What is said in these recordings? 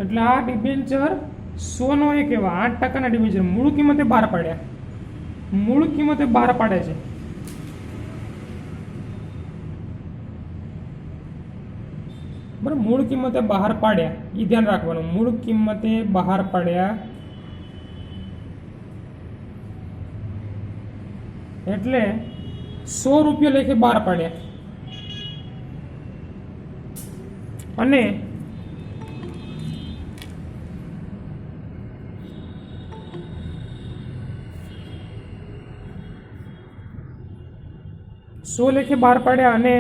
એટલે આ ડિબેન્ચર 100 નો એક એવા 8% ડિબેન્ચર મૂળ કિંમતે બહાર પાડ્યા, મૂળ કિંમતે બહાર પાડે છે. બરાબર, મૂળ કિંમતે બહાર પાડ્યા એ ધ્યાન રાખવાનું. મૂળ કિંમતે બહાર પાડ્યા એટલે 100 રૂપિયા લેખે બહાર પાડ્યા અને લેખે બહાર પાડ્યા અને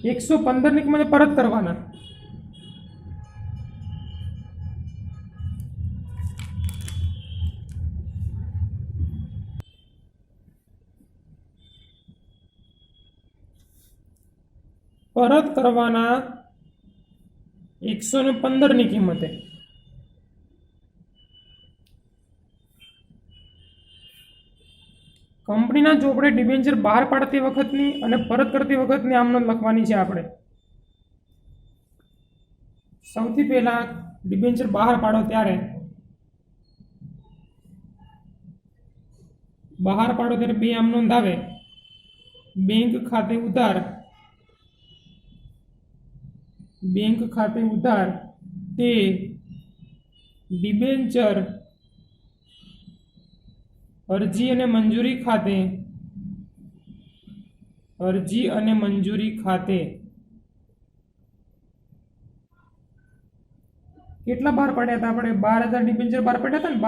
115 ની કિંમતે પરત કરવાના. પરત કરવાના 115 ની કિંમતે. કંપનીના ચોપડે ડિબેન્ચર બહાર પાડતી વખતની અને પરત કરતી વખતની આમ નોંધ લખવાની છે આપણે. સૌથી પહેલા ડિબેન્ચર બહાર પાડો ત્યારે બે આમ નોંધ આવે. બેંક ખાતે ઉધાર તે ડિબેન્ચર અરજી અને મંજૂરી ખાતે કેટલા બહાર પાડ્યા હતા આપણે? 12,000 ડિબેન્ચર બહાર પાડ્યા હતા ને.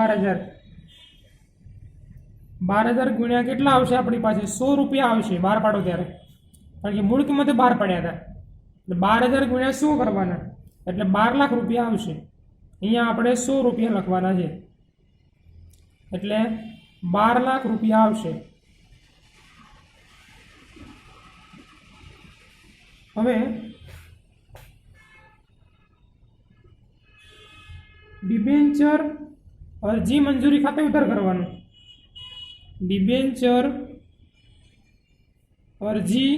12,000 ગુણ્યા કેટલા આવશે આપણી પાસે? 100 રૂપિયા આવશે બહાર પાડો ત્યારે, કારણ કે મૂળ કિંમતે બહાર પાડ્યા હતા. એટલે 12,000 ગુણ્યા 100 કરવાના એટલે 12 લાખ રૂપિયા આવશે. અહીંયા આપણે 100 રૂપિયા લખવાના છે એટલે 12 લાખ રૂપિયા આવશે. હવે ડિબેન્ચર અરજી મંજૂરી ખાતે ઉધાર કરવાનું. ડિબેન્ચર અરજી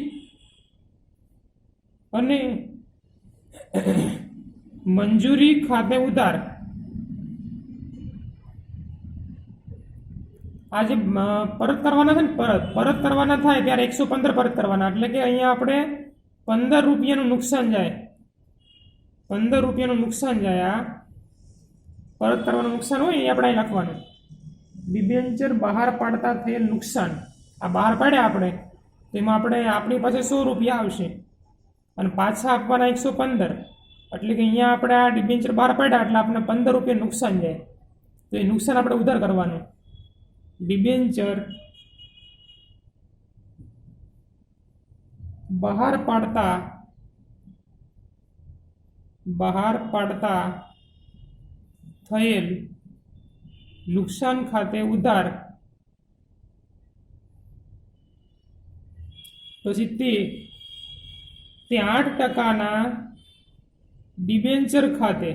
અને મંજૂરી ખાતે ઉધાર. આ જે પરત કરવાના છે ને, પરત કરવાના થાય ત્યારે 115 પરત કરવાના. એટલે કે અહીંયા આપણે 15 રૂપિયાનું નુકસાન જાય. 15 રૂપિયાનું નુકસાન જાય. આ પરત કરવાનું નુકસાન હોય એ આપણે અહીં લખવાનું. ડિબેન્ચર બહાર પાડતા થયેલ નુકસાન. આ બહાર પાડ્યા આપણે તો એમાં આપણી પાસે 100 રૂપિયા આવશે અને પાછા આપવાના 115. એટલે કે અહીંયા આપણે આ ડિબેન્ચર બહાર પાડ્યા એટલે આપણે 15 રૂપિયા નુકસાન જાય. તો એ નુકસાન આપણે ઉધાર કરવાનું. ડિબેન્ચર બહાર પાડતા થયેલ નુકસાન ખાતે ઉધાર. પછી તે 8%ના ડિબેન્ચર ખાતે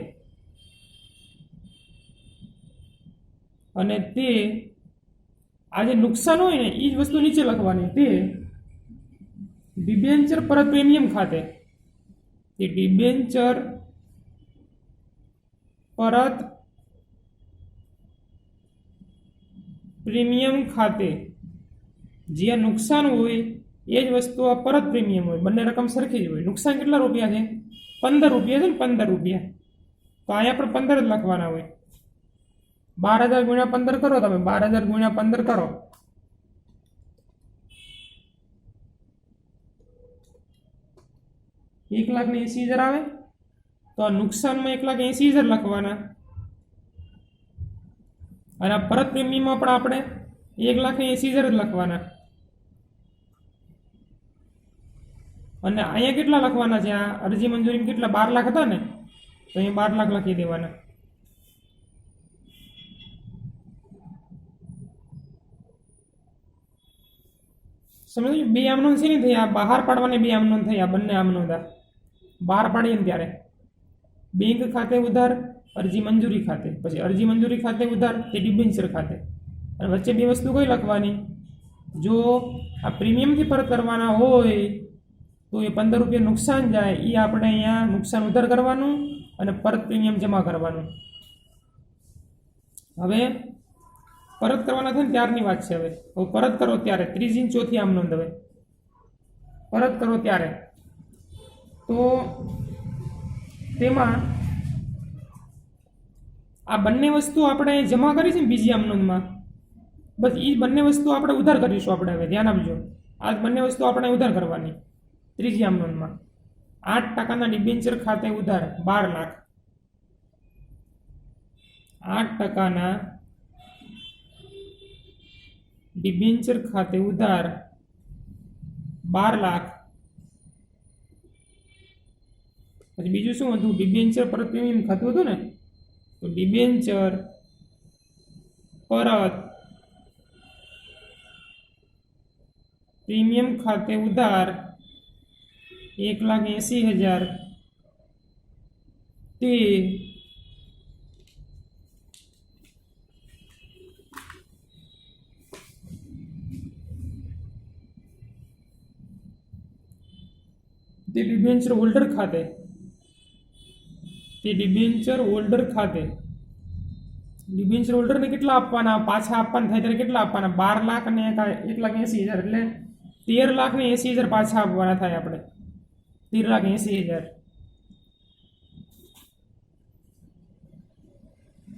અને તે આ જે નુકસાન હોય ને એ જ વસ્તુ નીચે લખવાની. તે ડિબેન્ચર પરત પ્રીમિયમ ખાતે. તે ડિબેન્ચર પરત પ્રીમિયમ ખાતે જે નુકસાન હોય એ જ વસ્તુ આ પરત પ્રીમિયમ હોય. બંને રકમ સરખી જ હોય. નુકસાન કેટલા રૂપિયા છે? 15 રૂપિયા છે ને. 15 રૂપિયા તો અહીંયા પણ 15 જ લખવાના હોય. 12,000 ગુણ્યા 15 કરો તમે. 12,000 ગુણ્યા 15 કરો. એક 1,80,000 આવે તો આ નુકસાનમાં 1,80,000 લખવાના અને આ પરત પ્રીમિયમમાં પણ આપણે 1,80,000 જ લખવાના. અને અહીંયા કેટલા લખવાના છે? આ અરજી મંજૂરી કેટલા? 12 લાખ હતા ને, તો અહીંયા 12 લાખ લખી દેવાના. સમજો બે આમનોંધ છે ને થઈ. આ બહાર પાડવાની બે આમનોંધ થઈ. આ બંને આમનોંધ બહાર પાડીએ ને ત્યારે બેંક ખાતે ઉધાર, અરજી મંજૂરી ખાતે. પછી અરજી મંજૂરી ખાતે ઉધાર તે ડિબેન્ચર ખાતે. અને વચ્ચે બે વસ્તુ કઈ લખવાની? જો આ પ્રીમિયમથી પરત કરવાના હોય તો એ 15 રૂપિયા નુકસાન જાય એ આપણે અહીંયા નુકસાન ઉધાર કરવાનું અને પરત પ્રીમિયમ જમા કરવાનું. હવે પરત કરવાના થાય ને ત્યારની વાત છે. હવે પરત કરો ત્યારે ત્રીજી ને ચોથી આમ નોંધ. હવે પરત કરો ત્યારે તો તેમાં આ બંને વસ્તુ આપણે જમા કરી છે ને બીજી આમ નોંધમાં, બસ એ બંને વસ્તુ આપણે ઉધાર કરીશું. આપણે હવે ધ્યાન આપજો, આ બંને વસ્તુ આપણે ઉધાર કરવાની. ત્રીજી આમ નોંધમાં 8% ડિબેન્ચર ખાતે ઉધાર 12 લાખ, 8% ડિબેન્ચર ખાતે ઉધાર 12 લાખ. પછી બીજું શું હતું? ડિબેન્ચર પરત પ્રીમિયમ ખાતું હતું ને, તો ડિબેન્ચર પરત પ્રીમિયમ ખાતે ઉધાર 1,80,000 તે ડિબેન્ચર હોલ્ડર ખાતે, તે ડિબેન્ચર હોલ્ડર ખાતે ડિબેન્ચર હોલ્ડરને કેટલા આપવાના, પાછા આપવાના થાય ત્યારે કેટલા આપવાના? 12 લાખ અને 1,80,000, એટલે 13,80,000 પાછા આપવાના થાય આપણે. 13,80,000.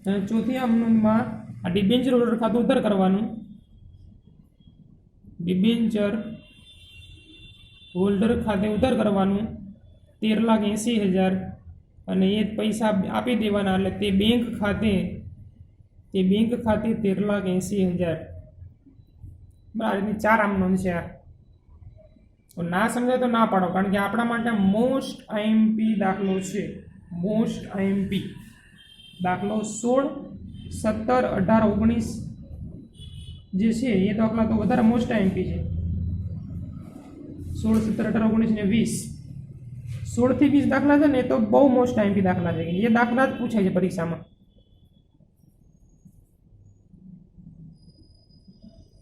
અને ચોથી આમનોંધમાં આ ડિબેન્ચર હોલ્ડર ખાતું ઉધાર કરવાનું. ડિબેન્ચર હોલ્ડર ખાતે ઉધાર કરવાનું 13,80,000 અને એ પૈસા આપી દેવાના. એટલે તે બેંક ખાતે 13,80,000. બરાબર, એની 4 આમ નોંધ છે. તો ના સમજાય તો ના પાડો, કારણ કે આપણા માટે મોસ્ટ આઈએમપી દાખલો છે. મોસ્ટ આઈએમપી દાખલો 16, 17, 18, 19 જે છે એ દાખલા તો વધારે મોસ્ટ આઈએમપી છે. 16, 17, 18, 19 ને 20, 16 થી 20 દાખલા છે ને એ તો બહુ મોસ્ટ આઈએમપી દાખલા છે. એ દાખલા જ પૂછાય છે પરીક્ષામાં.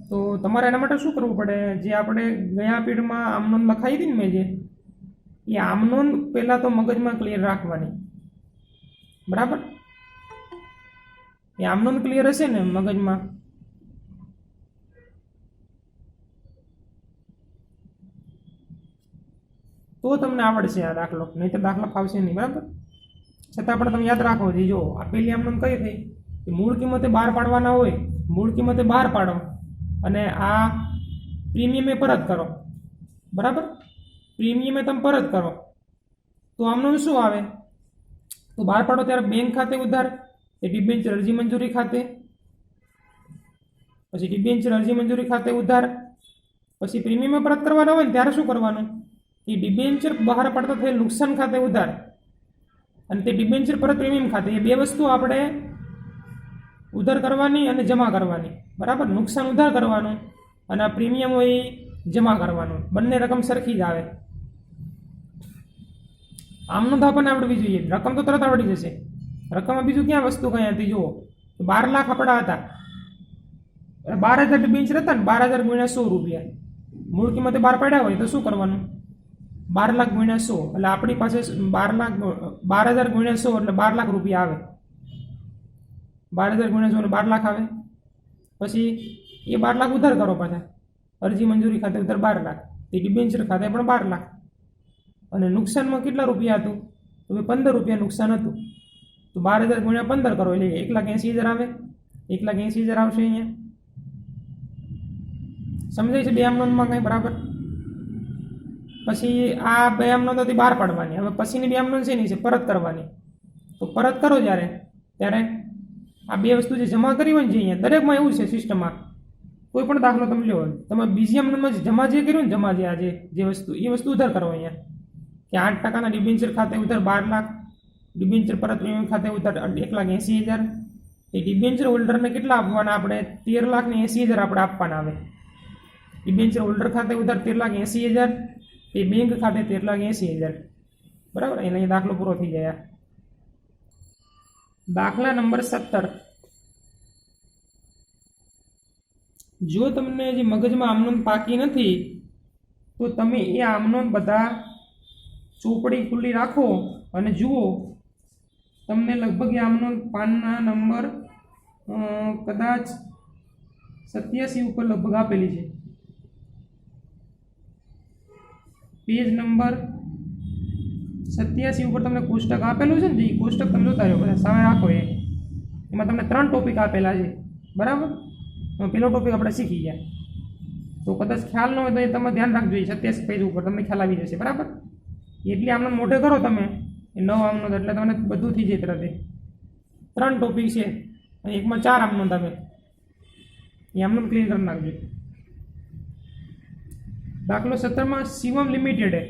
તો તમારે એના માટે શું કરવું પડે? જે આપણે ગયા પીરિયડમાં આમનોંધ લખાઈ હતી ને મેં, જે એ આમનોંધ પહેલાં તો મગજમાં ક્લિયર રાખવાની. બરાબર, એ આમનોંધ ક્લિયર હશે ને મગજમાં, તો તમને આવડશે આ દાખલો, નહીં તો દાખલો ફાવશે નહીં. બરાબર, છતાં પણ તમે યાદ રાખો. જો આ પહેલી આમનોંધ કઈ થઈ કે મૂળ કિંમતે 12 પાડવાના હોય, મૂળ કિંમતે 12 પાડો અને આ પ્રીમિયમે પરત કરો. બરાબર, પ્રીમિયમે તમે પરત કરો તો આમનોંધ શું આવે? તો 12 પાડો ત્યારે બેંક ખાતે ઉધાર, એ ડિબેન્ચર અરજી મંજૂરી ખાતે, પછી ડિબેન્ચર અરજી મંજૂરી ખાતે ઉધાર, પછી પ્રીમિયમે પરત કરવાના હોય ને ત્યારે શું કરવાનું? એ ડિબેન્ચર બહાર પાડતા થયેલ નુકસાન ખાતે ઉધાર અને તે ડિબેન્ચર પરત પ્રીમિયમ ખાતે, એ બે વસ્તુ આપણે ઉધાર કરવાની અને જમા કરવાની. બરાબર, નુકસાન ઉધાર કરવાનું અને આ પ્રીમિયમ હોય એ જમા કરવાનું. બંને રકમ સરખી જ આવે. આમનોંધ આપણને આવડવી જોઈએ. રકમ તો તરત આવડી જશે. રકમમાં બીજું ક્યાં વસ્તુ કઈ હતી? જુઓ, 12 લાખ આપણા હતા, 12,000 ડિબેન્ચર હતા ને, 12,000 ગુણ્યા 100 રૂપિયા. મૂળ કિંમતે 12 પાડ્યા હોય તો શું કરવાનું? 12 લાખ ગુણ્યા 100, એટલે આપણી પાસે 12,000 ગુણ્યા 100 એટલે 12 લાખ રૂપિયા આવે. 12,000 ગુણ્યા 100 એટલે 12 લાખ આવે. પછી એ 12 લાખ ઉધાર કરો પાછા, અરજી મંજૂરી ખાતે ઉધાર 12 લાખ, તે ડિબેન્ચર ખાતે પણ 12 લાખ. અને નુકસાનમાં કેટલા રૂપિયા હતું? તો 15 રૂપિયા નુકસાન હતું. તો 12,000 ગુણ્યા 15 કરો એટલે 1,80,000 આવે. 1,80,000 આવશે અહીંયા. સમજાય છે બે આમનોંધમાં કંઈ? બરાબર. પછી આ બે આમનોંધ હતી 12 પાડવાની. હવે પછીની બે આમનોંધ છે નહીં, છે પરત કરવાની. તો પરત કરો ત્યારે આ બે વસ્તુ જે જમા કરી હોય ને, જે અહીંયા દરેકમાં એવું છે સિસ્ટમમાં. કોઈ પણ દાખલો તમે લો, તમે બીજી આમનોંધમાં જમા જે કર્યું ને, જમા જે આજે જે વસ્તુ, એ વસ્તુ ઉધાર કરો અહીંયા. કે 8% ડિબેન્ચર ખાતે ઉધાર 12 લાખ, ડિબેન્ચર પરત પ્રીમિયમ ખાતે ઉધાર 1,80,000. એ ડિબેન્ચર હોલ્ડરને કેટલા આપવાના? આપણે 13,80,000 આપણે આપવાના આવે. ડિબેન્ચર હોલ્ડર ખાતે ઉધાર 13,80,000, એ બેંક ખાતે 13,80,000. બરાબર, એને દાખલો પૂરો થઈ જાય. દાખલા નંબર 17. જો તમને જે મગજમાં આમનોંધ પાકી નથી તો તમે એ આમનો બધા ચોપડી ખુલ્લી રાખો અને જુઓ, તમને લગભગ એ આમનો પાનના નંબર કદાચ 87 ઉપર લગભગ આપેલી છે, પેજ નંબર 87 ઉપર તમને કોષ્ટક આપેલું છે ને, એ કોષ્ટક તમે જોતા રહ્યો, બધા સામે રાખો. એમાં તમને 3 ટોપિક આપેલા છે, બરાબર. પેલો ટોપિક આપણે શીખી ગયા, તો કદાચ ખ્યાલ ન હોય તો એ તમે ધ્યાન રાખજો. 87 પેજ ઉપર તમને ખ્યાલ આવી જશે, બરાબર. એટલી આમનો મોઢે કરો તમે એ 9 આમનો, એટલે તમને બધું થઈ જાય તરત. 3 ટોપિક છે અને એકમાં 4 આમનો, તમે એ આમનો ક્લિયર કરી નાખજો. દાખલો 17 શિવમ લિમિટેડે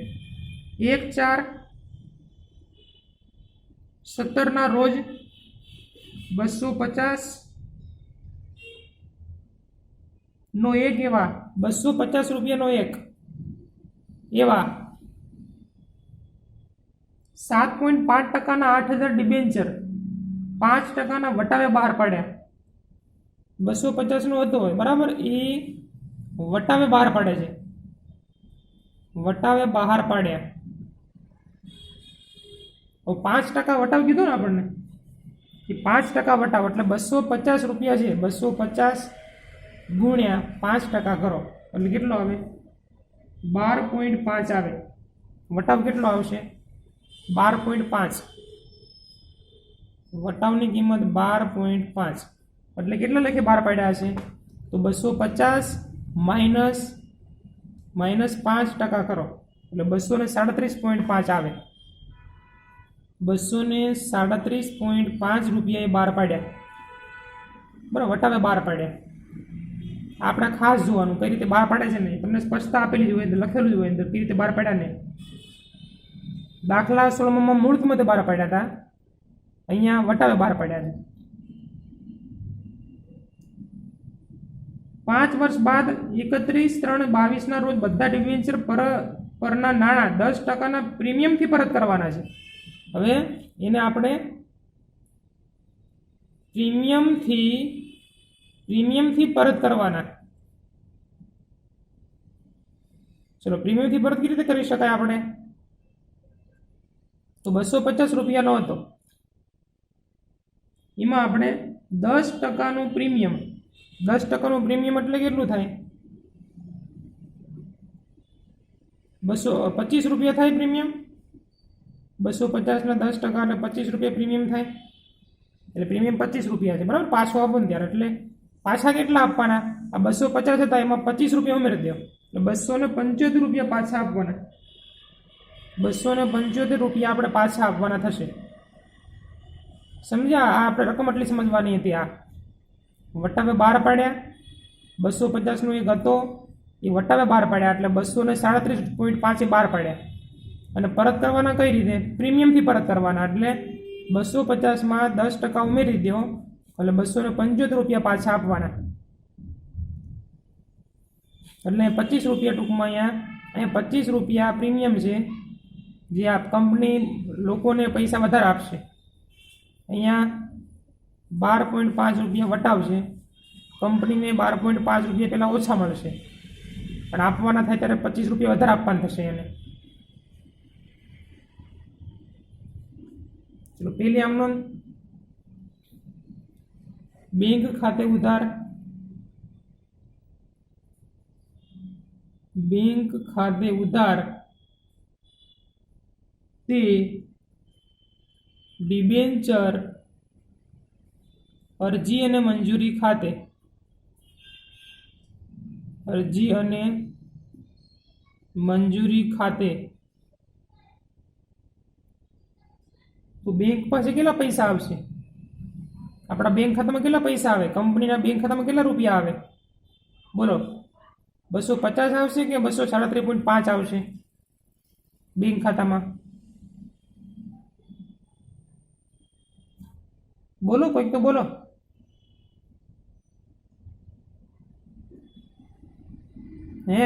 1/4/17 રોજ 250 નો એક એવા 250 રૂપિયાનો એક એવા 7.5%ના 8000 ડિબેન્ચર 5%ના વટાવે બહાર પાડ્યા. 250 નો હતો હોય, બરાબર, એ વટાવે બહાર પાડે છે, વટાવે બહાર પાડ્યા. 5% વટાવ કીધું ને આપણને, કે 5% વટાવ એટલે 250 રૂપિયા છે, 250 ગુણ્યા 5% કરો એટલે કેટલો આવે? 12.5 આવે. વટાવ કેટલો આવશે? 12.5. વટાવની કિંમત 12.5 એટલે કેટલા લખે બહાર પાડ્યા હશે? તો 250 માઇનસ 5% કરો એટલે 237.5 આવે. 237.5 રૂપિયા એ બહાર પાડ્યા, બરાબર, વટાવે બહાર પાડ્યા. આપણે ખાસ જોવાનું કઈ રીતે બહાર પાડે છે ને, તમને સ્પષ્ટતા આપેલી જ હોય, લખેલું જ હોય અંદર કઈ રીતે બહાર પાડ્યા ને. દાખલા 16માં મૂળ કિંમતે બહાર પાડ્યા હતા, અહીંયા વટાવે બહાર પાડ્યા છે. 5 વર્ષ બાદ 31/3/22 રોજ બધા ડિબેન્ચર પરના નાણાં 10%ના પ્રીમિયમથી પરત કરવાના છે. હવે એને આપણે પ્રીમિયમથી પરત કરવાના. ચલો, પ્રીમિયમથી પરત કેવી રીતે કરી શકાય આપણે? તો 250 રૂપિયાનો હતો, એમાં આપણે 10%નું પ્રીમિયમ, 10%નું પ્રીમિયમ એટલે કેટલું થાય? 225 રૂપિયા થાય પ્રીમિયમ. 250 ના 10% એટલે 25 રૂપિયા પ્રીમિયમ થાય, એટલે પ્રીમિયમ 25 રૂપિયા છે, બરાબર. પાછો આપો ને ત્યારે એટલે પાછા કેટલા આપવાના? આ 250 હતા, એમાં 25 રૂપિયા ઉમેરી દો એટલે 275 રૂપિયા પાછા આપવાના. 275 રૂપિયા આપણે પાછા આપવાના થશે. સમજ્યા? આ આપણે રકમ એટલી સમજવાની હતી. આ વટાવે બહાર પાડ્યા, 250 નો એક હતો, એ વટાવે બહાર પાડ્યા એટલે 237.5 બહાર પાડ્યા. અને પરત કરવાના કઈ રીતે? પ્રીમિયમથી પરત કરવાના, એટલે 250માં 10% ઉમેરી દો એટલે 275 રૂપિયા પાછા આપવાના. એટલે 25 રૂપિયા ટૂંકમાં અહીંયા 25 રૂપિયા પ્રીમિયમ છે, જે આ કંપની લોકોને પૈસા વધારે આપશે. અહીંયા 12.5 રૂપિયા વટાવશે, કંપનીને 12.5 રૂપિયા પહેલાં ઓછા મળશે, પણ આપવાના થાય ત્યારે 25 રૂપિયા વધારે આપવાના થશે એને. ચલો, પહેલી આમનો બેંક ખાતે ઉધાર, બેંક ખાતે ઉધાર તે ડિબેન્ચર અરજી અને મંજૂરી ખાતે, અરજી અને મંજૂરી ખાતે. તો બેંક પાસે કેટલા પૈસા આવશે? આપણા બેંક ખાતામાં કેટલા પૈસા આવે? કંપનીના બેંક ખાતામાં કેટલા રૂપિયા આવે? બોલો, 250 આવશે કે 237.5 આવશે બેંક ખાતામાં? બોલો, કોઈક તો બોલો. હે,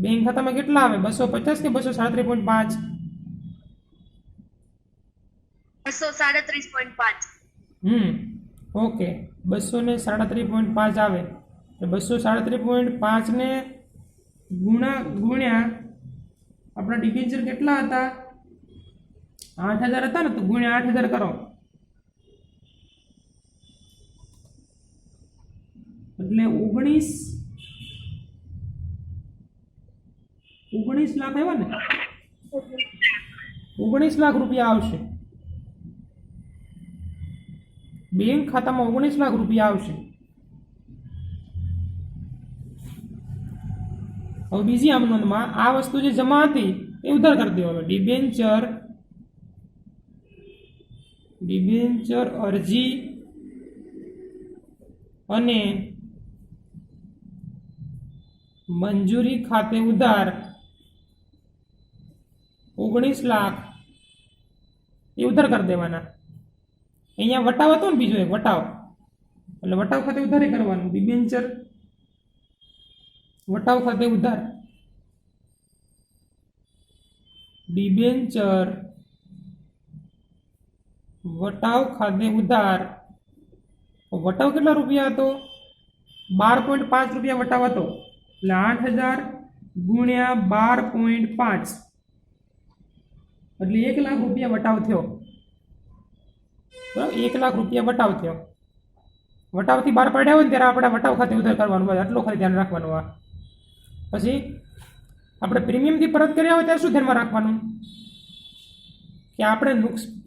બેંક ખાતામાં કેટલા આવે? 250 કે 237.5? 237.5. ઓકે, 237.5 આવે. 237.5 ને ગુણ્યા अपना डिबेन्चर केटला हता 8000 हता ने तो गुण्या 8000 करो એટલે 19 लाख આવ્યા ને 19 लाख रुपया આવશે બેંક ખાતામાં 19 लाख रुपया આવશે હવે બીજી આમ નોંધમાં આ વસ્તુ જે જમા હતી એ ઉધાર કરી દેવો હવે ડિબેન્ચર અરજી અને મંજૂરી ખાતે ઉધાર 19 लाख એ ઉધાર કરી દેવાના અહીંયા વટાવ હતો ને બીજો એક વટાવ એટલે વટાવ ખાતે ઉધારે કરવાનું ડિબેન્ચર વટાવ ખાતે ઉધાર ડિબેન્ચર વટાવ ખાતે ઉધાર વટાવ કેટલા રૂપિયા હતો 12.5 રૂપિયા વટાવ હતો એટલે 8000 ગુણ્યા 12.5 એટલે 1 लाख रुपया वटाव थयो बराबर 1 लाख रुपया वटाव थयो वटावथी बहार पाड्या होय त्यारे आपणे वटाव खाते उधार करवानुं होय आटलो खाली ध्यान राखवानुं आ पछी આપણે પ્રીમિયમથી પરત કર્યા હોય ત્યારે શું ધ્યાનમાં રાખવાનું કે આપણે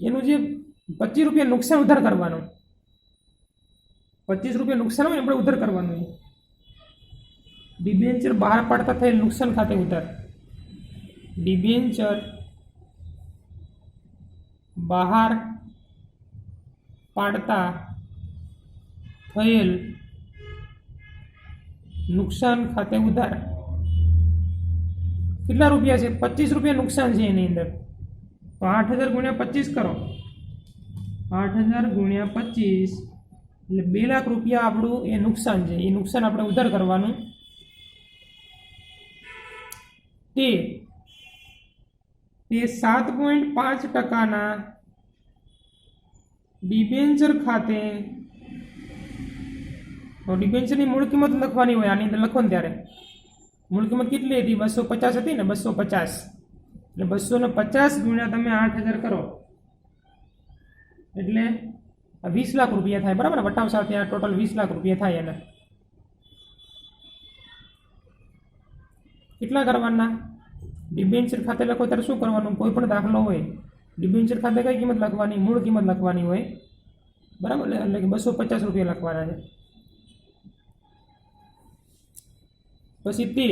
એનું જે 25 રૂપિયા નુકસાન ઉધાર કરવાનું 25 રૂપિયા નુકસાન હોય આપણે ઉધાર કરવાનું ડિબેન્ચર બહાર પાડતા થયેલ નુકસાન ખાતે ઉધાર ડિબેન્ચર બહાર પાડતા થયેલ નુકસાન ખાતે ઉધાર કેટલા રૂપિયા છે 25 રૂપિયા નુકસાન છે એની અંદર તો 8000 ગુણ્યા 25 કરો 8000 ગુણ્યા 25 એટલે 2 લાખ રૂપિયા આપણું એ નુકસાન છે એ નુકસાન આપણે ઉધાર કરવાનું તે 7.5% ડિબેન્ચર ખાતે તો ડિબેન્ચરની મૂળ કિંમત લખવાની હોય આની અંદર લખો ને ત્યારે મૂળ કિંમત કેટલી હતી 250 હતી ને 250 એટલે 250 ગુણ્યા તમે 8000 કરો એટલે 20 લાખ રૂપિયા થાય બરાબર ને વટાવ સાથે આ ટોટલ 20 લાખ રૂપિયા થાય એને કેટલા કરવાના ડિબેન્ચર ખાતે લખો ત્યારે શું કરવાનું કોઈ પણ દાખલો હોય ડિબેન્ચર ખાતે કઈ કિંમત લખવાની મૂળ કિંમત લખવાની હોય બરાબર એટલે કે 250 રૂપિયા લખવાના છે પછી તે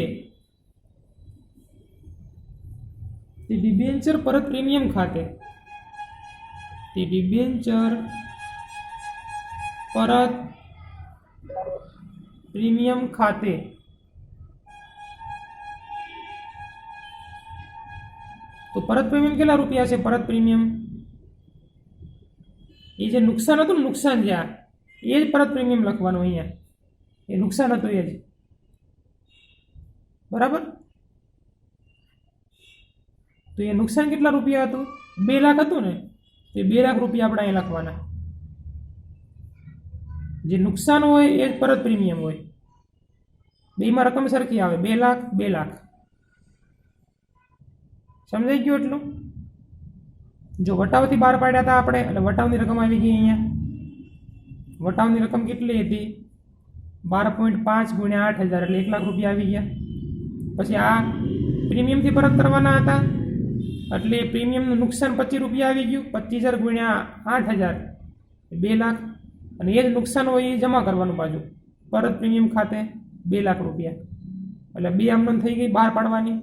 ડિબેન્ચર પરત પ્રીમિયમ ખાતે તે ડિબેન્ચર પરત પ્રીમિયમ ખાતે તો પરત પ્રીમિયમ કેટલા રૂપિયા છે પરત પ્રીમિયમ એ જે નુકસાન હતું ને નુકસાન જે એ જ પરત પ્રીમિયમ લખવાનું અહીંયા એ નુકસાન હતું એ જ બરાબર તો એ નુકસાન કેટલા રૂપિયા હતું 2 લાખ હતું ને તો 2 લાખ રૂપિયા આપણે અહીં લખવાના જે નુકસાન હોય એ જ પરત પ્રીમિયમ હોય બેમાં રકમ સરખી આવે 2 લાખ 2 લાખ સમજાઈ ગયું એટલું જો વટાવથી બહાર પાડ્યા હતા આપણે એટલે વટાવની રકમ આવી ગઈ અહીંયા વટાવની રકમ કેટલી હતી 12.5 ગુણ્યા 8000 એટલે 1 લાખ રૂપિયા આવી ગયા પછી આ પ્રીમિયમથી પરત કરવાના હતા એટલે પ્રીમિયમનું નુકસાન 25 રૂપિયા આવી ગયું 25000 ગુણ્યા 8000 2 લાખ અને એ જ નુકસાન હોય એ જમા કરવાનું પાછું પરત પ્રીમિયમ ખાતે 2 લાખ રૂપિયા એટલે બે આમનોંધ થઈ ગઈ બહાર પાડવાની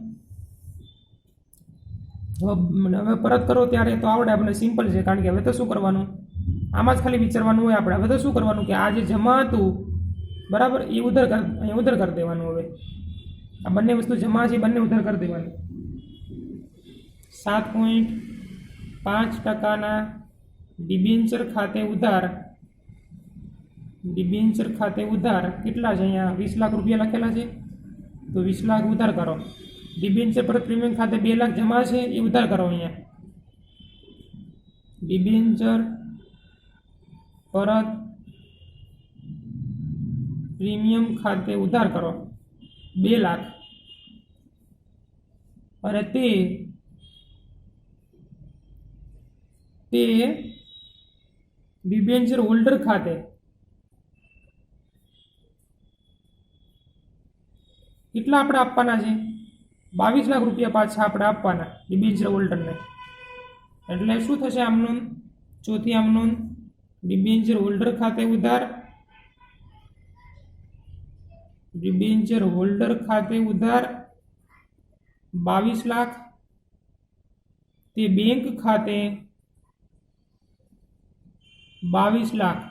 હવે પરત કરો ત્યારે તો આવડે આપણે સિમ્પલ છે કારણ કે હવે તો શું કરવાનું આમાં જ ખાલી વિચારવાનું હોય આપણે હવે તો શું કરવાનું કે આ જે જમા હતું બરાબર એ ઉધાર કરી દેવાનું હવે આ બંને વસ્તુ જમા છે બંને ઉધાર કરી દેવાની 7.5% ડિબેન્ચર ખાતે ઉધાર કેટલા છે અહીંયા 20 લાખ રૂપિયા લખેલા છે તો 20 લાખ ઉધાર કરો ડિબેન્ચર પરત પ્રીમિયમ ખાતે 2 લાખ જમા છે એ ઉધાર કરો અહીંયા ડિબેન્ચર પરત પ્રીમિયમ ખાતે ઉધાર કરો 2 લાખ અને તે ડિબેન્ચર હોલ્ડર ખાતે કેટલા આપણે આપવાના છે? 22 લાખ રૂપિયા પાછા આપણે આપવાના ડિબેન્ચર હોલ્ડરને. એટલે શું થશે આમનું? ચોથી આમનું ડિબેન્ચર હોલ્ડર ખાતે ઉધાર, ડિબેન્ચર હોલ્ડર ખાતે ઉધાર 22 લાખ, તે બેંક ખાતે 22 લાખ.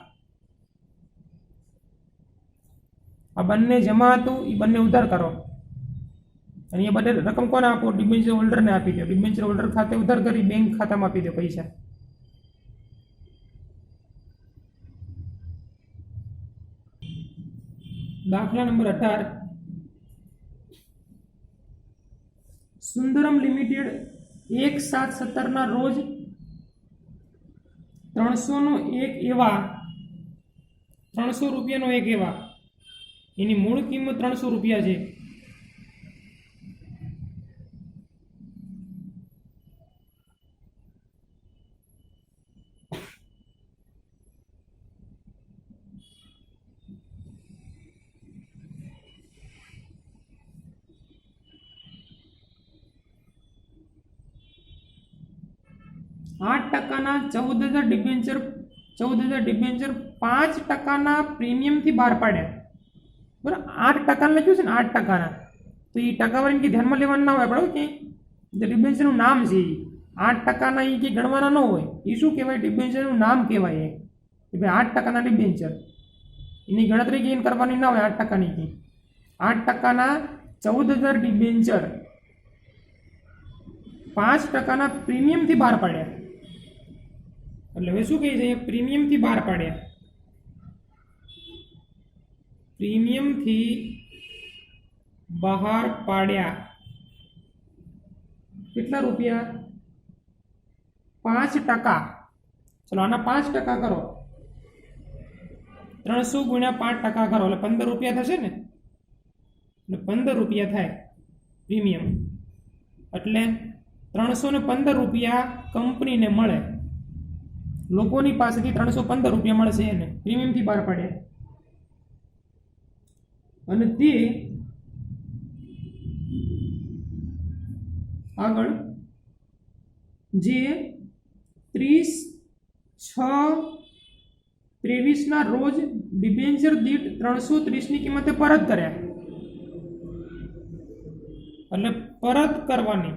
આ બંને જમા હતું એ બંને ઉધાર કરો અને એ બધે રકમ કોને આપો? ડિબેન્ચર હોલ્ડરને આપી દો. ડિબેન્ચર હોલ્ડર ખાતે ઉધાર કરી બેંક ખાતામાં આપી દો પૈસા. દાખલા નંબર 18, સુંદરમ લિમિટેડ 1/7/17 ના રોજ 300 રૂપિયાનો એક એવા, એની મૂળ કિંમત 300 રૂપિયા છે. .8% 14,000 ડિબેન્ચર 5% પ્રીમિયમથી બહાર પાડ્યા. બરાબર, 8% લખ્યું છે ને, 8%. તો એ ટકાવારી કે ધ્યાનમાં લેવાનું ના હોય આપણે કે ડિબેન્ચરનું નામ છે. 8%ના એ કે ગણવાના ન હોય. એ શું કહેવાય? ડિબેન્ચરનું નામ કહેવાય. કે ભાઈ 8%ના ડિબેન્ચર, એની ગણતરી કે કરવાની ના હોય. 8%ની કે 8%ના 14,000 ડિબેન્ચર 5%ના પ્રીમિયમથી બહાર પાડ્યા. એટલે હવે શું કહે છે? પ્રીમિયમથી બહાર પાડ્યા. પ્રીમિયમથી બહાર પાડ્યા કેટલા રૂપિયા? 5%. ચલો આના 5% કરો. 300 ગુણ્યા 5% કરો એટલે 15 રૂપિયા થશે ને. એટલે 15 રૂપિયા થાય પ્રીમિયમ. એટલે 315 રૂપિયા કંપનીને મળે. લોકોની પાસેથી 315 રૂપિયા મળશે એને પ્રીમિયમથી બહાર પાડ્યા. અને તે આગળ જે 30/6/23 ના રોજ ડિબેન્ચર દીઠ 330ની કિંમતે પરત કર્યા. એટલે પરત કરવાની,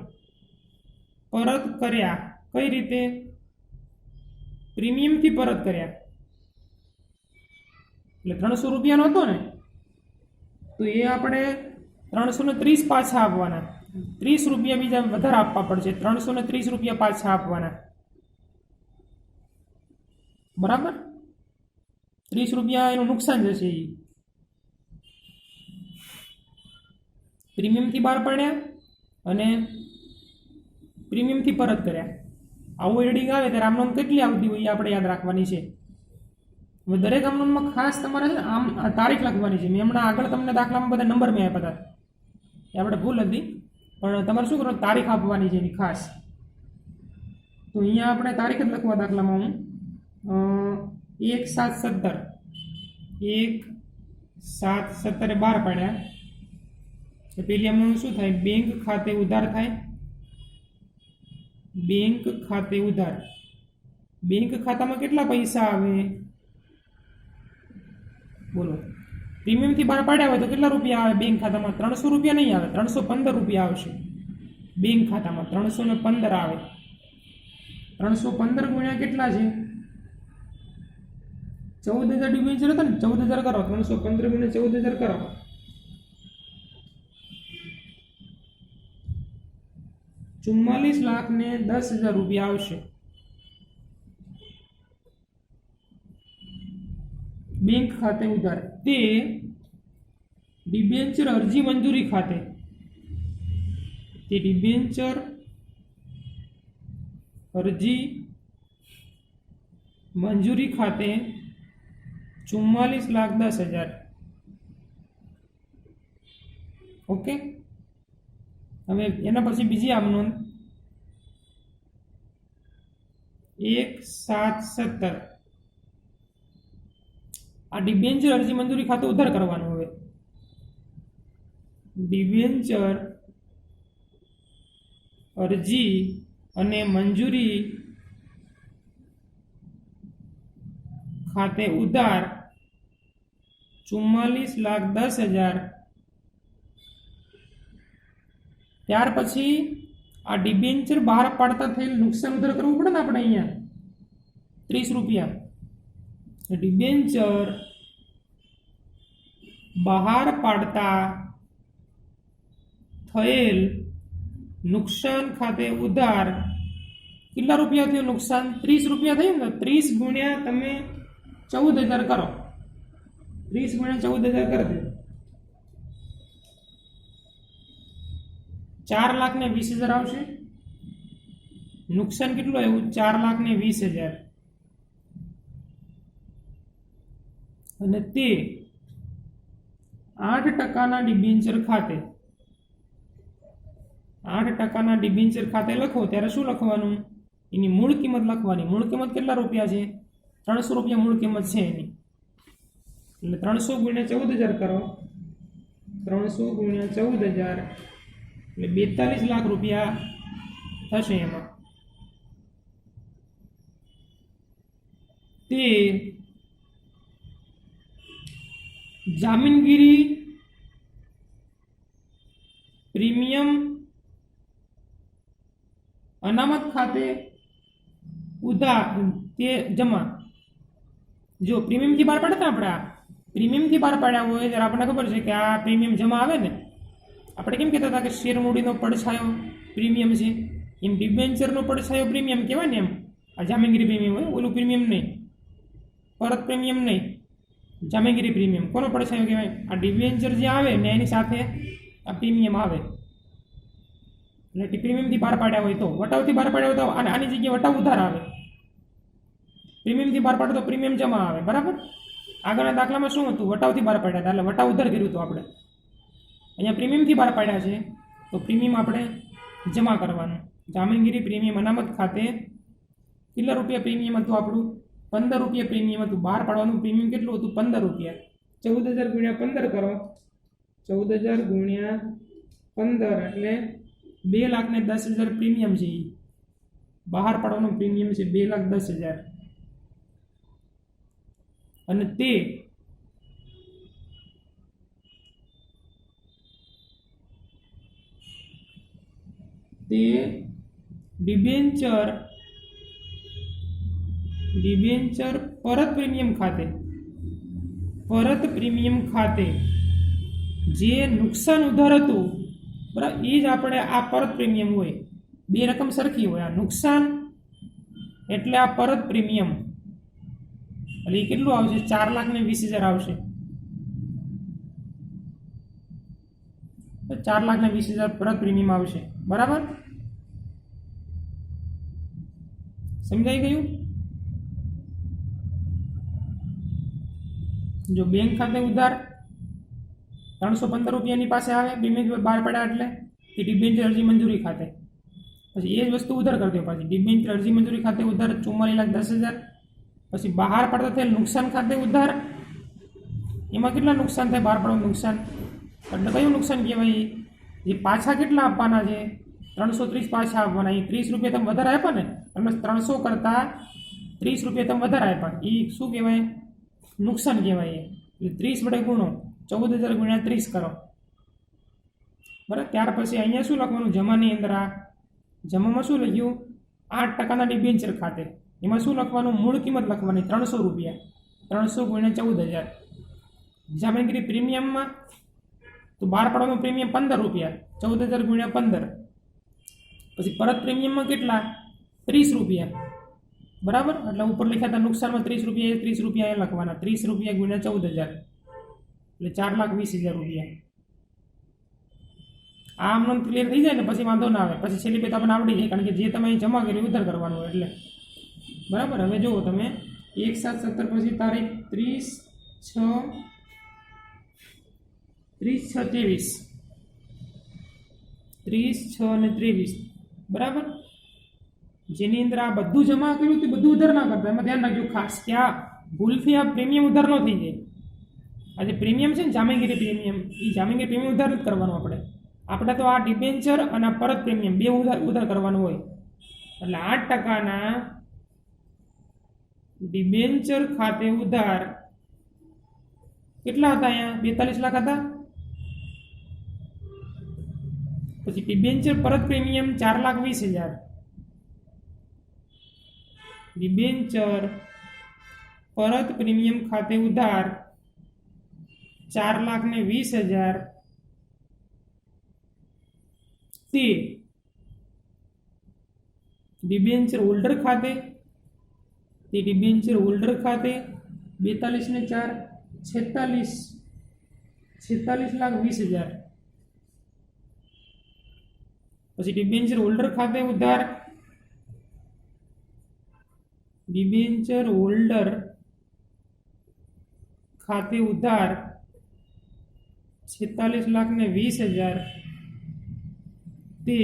પરત કર્યા કઈ રીતે? પ્રીમિયમથી પરત કર્યા. એટલે 300 રૂપિયાનો હતો ને, તો એ આપણે 330 પાછા આપવાના. 30 રૂપિયા બીજા વધારે આપવા પડશે. 330 રૂપિયા પાછા આપવાના. બરાબર, 30 રૂપિયા એનું નુકસાન જશે. એ પ્રીમિયમથી બહાર પાડ્યા અને પ્રીમિયમથી પરત કર્યા. આવું હેડિંગ આવે ત્યારે આમનોમ કેટલી આવતી હોય એ આપણે યાદ રાખવાની છે. હવે દરેક આમનોમમાં ખાસ તમારે છે ને આમ તારીખ લખવાની છે. મેં હમણાં આગળ તમને દાખલામાં બધા નંબર મેં આપ્યા હતા, એ આપણે ભૂલ હતી. પણ તમારે શું કરવાનું? તારીખ આપવાની છે એની ખાસ. તો અહીંયા આપણે તારીખ જ લખવા. દાખલામાં હું 1/7/17 1/7/17 બહાર પાડ્યા. તો પેલી આમનું શું થાય? બેંક ખાતે ઉધાર થાય. બેંક ખાતે ઉધાર. બેંક ખાતામાં કેટલા પૈસા આવે? બોલો. પ્રીમિયમથી બહાર પાડ્યા હોય તો કેટલા રૂપિયા આવે બેંક ખાતામાં? 300 રૂપિયા નહીં આવે, 315 રૂપિયા આવશે બેંક ખાતામાં. 315 આવે. 315 ગુણ્યા કેટલા છે? 14,000 ડિબેન્ચર હતા ને, 14,000 કરો. 315 ગુણ્યા 14,000 કરો. 44,10,000 રૂપિયા આવશે બેંક ખાતે ઉધાર. તે ડિબેન્ચર અરજી મંજૂરી ખાતે, તે ડિબેન્ચર અરજી મંજૂરી ખાતે 44,10,000. ઓકે. હવે એના પછી બીજી આમ નોંધ 1/7/17 આ ડિબેન્ચર અરજી મંજૂરી ખાતું ઉધાર કરવાનું. હવે ડિબેન્ચર અરજી અને મંજૂરી ખાતે ઉધાર 44,10,000. ત્યાર પછી આ ડિબેન્ચર બહાર પાડતા થયેલ નુકસાન ઉધાર કરવું પડે ને આપણે અહીંયા 30 રૂપિયા. ડિબેન્ચર બહાર પાડતા થયેલ નુકસાન ખાતે ઉધાર કેટલા રૂપિયા થયું નુકસાન? 30 રૂપિયા થયું ને. 30 ગુણ્યા તમે 14,000 કરો. 30 ગુણ્યા 14,000 કરી દો. 4,20,000 આવશે. નુકસાન કેટલું આવ્યું? 4,20,000. અને તે 8% ડિબેન્ચર ખાતે 8% ડિબેન્ચર ખાતે લખો ત્યારે શું લખવાનું? એની મૂળ કિંમત લખવાની. મૂળ કિંમત કેટલા રૂપિયા છે? 300 રૂપિયા મૂળ કિંમત છે એની. એટલે 300 ગુણ્યા 14,000 કરો. 300 ગુણ્યા 14,000 એટલે 42 લાખ રૂપિયા થશે. એમાં તે જામીનગીરી પ્રીમિયમ અનામત ખાતે ઉધાર તે જમા. જો પ્રીમિયમથી બહાર પાડતા આપણે પ્રીમિયમથી બહાર પાડ્યા હોય ત્યારે આપણને ખબર છે કે આ પ્રીમિયમ જમા આવે ને. આપણે કેમ કહેતા હતા કે શેર મૂડીનો પડછાયો પ્રીમિયમ છે, એમ ડિબેન્ચરનો પડછાયો પ્રીમિયમ કહેવાય ને. એમ આ જામીનગીરી પ્રીમિયમ હોય, ઓલું પ્રીમિયમ નહીં, પરત પ્રીમિયમ નહીં, જામીનગીરી પ્રીમિયમ. કોનો પડછાયો કહેવાય? આ ડિબેન્ચર જે આવે ને એની સાથે આ પ્રીમિયમ આવે. એટલે પ્રીમિયમથી બહાર પાડ્યા હોય તો, વટાવથી બહાર પાડ્યા હોય તો આની જગ્યાએ વટાવ ઉધાર આવે. પ્રીમિયમથી બહાર પાડો તો પ્રીમિયમ જમા આવે. બરાબર. આગળના દાખલામાં શું હતું? વટાવથી બહાર પાડ્યા હતા એટલે વટાવ ઉધાર કર્યું હતું આપણે. અહીંયા પ્રીમિયમથી બહાર પાડ્યા છે તો પ્રીમિયમ આપણે જમા કરવાનું. જામીનગીરી પ્રીમિયમ અનામત ખાતે કેટલા રૂપિયા પ્રીમિયમ હતું આપણું? 15 રૂપિયા પ્રીમિયમ હતું. બહાર પાડવાનું પ્રીમિયમ કેટલું હતું? 15 રૂપિયા. 14,000 ગુણ્યા 15 કરો. 14,000 ગુણ્યા 15 એટલે 2,10,000 પ્રીમિયમ છે. બહાર પાડવાનું પ્રીમિયમ છે 2,10,000. અને તે ડિબેન્ચર પરત પ્રીમિયમ ખાતે જે નુકસાન ઉધાર હતું બરાબર એ જ આપણે આ પરત પ્રીમિયમ હોય. બે રકમ સરખી હોય. આ નુકસાન એટલે આ પરત પ્રીમિયમ એટલે એ કેટલું આવશે? 4,20,000 આવશે. 4,20,000 પરત પ્રીમિયમ આવશે. બરાબર. સમજાઈ ગયું? જો બેંક ખાતે ઉધાર 315 રૂપિયાની પાસે આવે, ડિબેન્ચર બહાર પડ્યા એટલે એ ડિબેન્ચર અરજી મંજૂરી ખાતે. પછી એ જ વસ્તુ ઉધાર કરી દો. પાછી ડિબેન્ચર અરજી મંજૂરી ખાતે ઉધાર 44,10,000. પછી બહાર પડતા થયેલ નુકસાન ખાતે ઉધાર. એમાં કેટલા નુકસાન થાય? બહાર પડવાનું નુકસાન એટલે કયું નુકસાન કહેવાય? જે પાછા કેટલા આપવાના છે? 330 પાછા આપવાના. એ 30 રૂપિયા તમે વધારે આપ્યા ને, તમે 300 કરતાં 30 રૂપિયા તમે વધારે આપ્યા, એ શું કહેવાય? નુકસાન કહેવાય. એટલે 30 વડે ગુણો, 14,000 ગુણ્યા 30 કરો. બરાબર. ત્યાર પછી અહીંયા શું લખવાનું? જમાની અંદર આ જમામાં શું લખ્યું? 8% ડિબેન્ચર ખાતે. એમાં શું લખવાનું? મૂળ કિંમત લખવાની 300 રૂપિયા. 300 ગુણ્યા 14,000. જામીનગીરી પ્રીમિયમમાં તો બહાર પાડવાનું પ્રીમિયમ 15 રૂપિયા. 14,000 ગુણ્યા 15. પછી પરત પ્રીમિયમમાં કેટલા? 30 રૂપિયા. બરાબર. એટલે ઉપર લખ્યા હતા નુકસાનમાં 30 રૂપિયા, 30 રૂપિયા અહીંયા લખવાના. 30 રૂપિયા ગુણ્યા 14,000 એટલે 4,20,000 રૂપિયા. આમ નોંધ ક્લિયર થઈ જાય ને પછી વાંધો ના આવે. પછી છેલ્લી બે તમને આવડી જાય, કારણ કે જે તમે અહીં જમા કરી ઉધાર કરવાનું એટલે. બરાબર. હવે જુઓ તમે 1/7/17 પછી તારીખ 30/6/23 30, 6 અને 23 બરાબર. જેની અંદર આ બધું જમા કર્યું તે બધું ઉધાર ના કરતા. એમાં ધ્યાન રાખજો ખાસ કે આ ભૂલથી આ પ્રીમિયમ ઉધાર ન થઈ જાય. આ જે પ્રીમિયમ છે ને જામીનગીરી પ્રીમિયમ, એ જામીનગીરી પ્રીમિયમ ઉધાર નથી કરવાનું આપણે તો આ ડિબેન્ચર અને આ પરત પ્રીમિયમ બે ઉધાર કરવાનું હોય. એટલે 8%ના ડિબેન્ચર ખાતે ઉધાર કેટલા હતા? અહીંયા 42 લાખ હતા. પછી ડિબેન્ચર પરત પ્રીમિયમ 4,20,000. ડિબેન્ચર પરત પ્રીમિયમ ખાતે ઉધાર 4,20,000 તે ડિબેન્ચર હોલ્ડર ખાતે, તે ડિબેન્ચર હોલ્ડર ખાતે 42 ને 4 46,20,000. પછી ડિબેન્ચર હોલ્ડર ખાતે ઉધાર, ડિબેન્ચર હોલ્ડર ખાતે ઉધાર 46,20,000 તે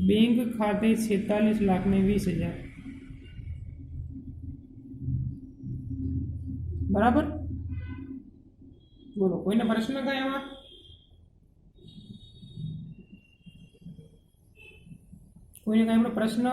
બેંક ખાતે 46,20,000. બરાબર. બોલો, કોઈને પ્રશ્ન કઈ એમાં? કોઈને કઈ પ્રશ્ન?